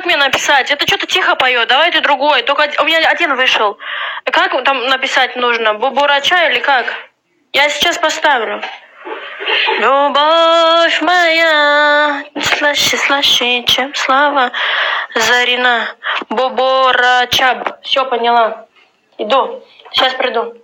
как мне написать? Это что-то тихо поет, давайте другой. Только у меня один вышел. Как там написать нужно? Бубурача или как? Я сейчас поставлю. Любовь моя, слаще, чем слава Зарина. Бубурача. Все, поняла. Иду. Сейчас приду.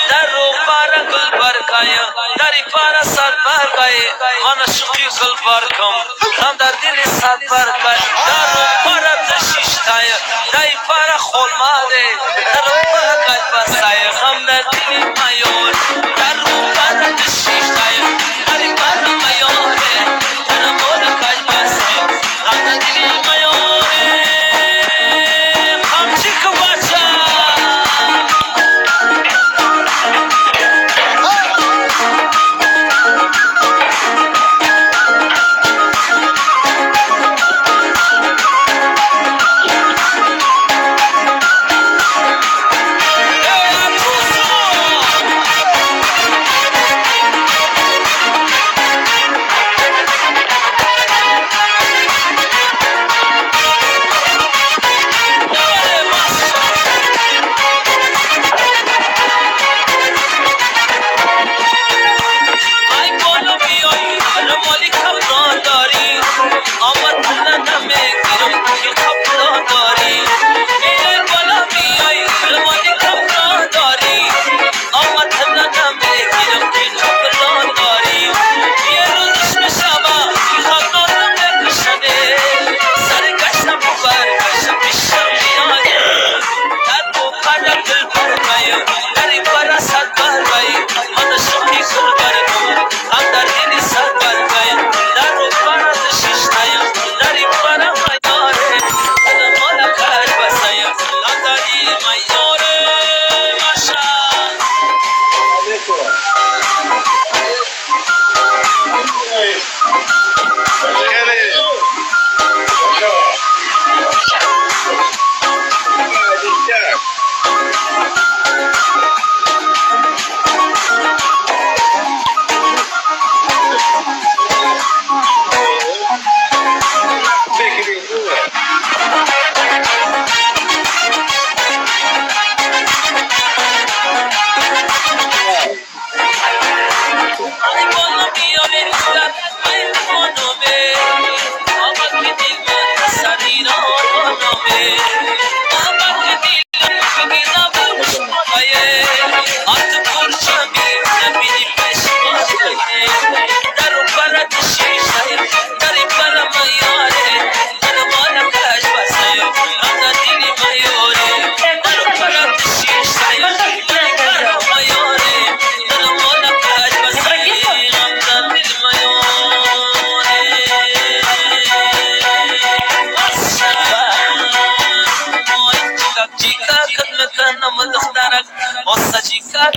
در روبر گل برگای دری پارا صد برگای من شوخی گل برکم هم در دل صد برگای در روبر دشیشتای دای پارا خولماده در روبر گل بسای هم در دل میور در روبر دشیشتای دری پارا میوره در روبر گل بسای هم در دل میوره هم چیک بچه Ossa chica,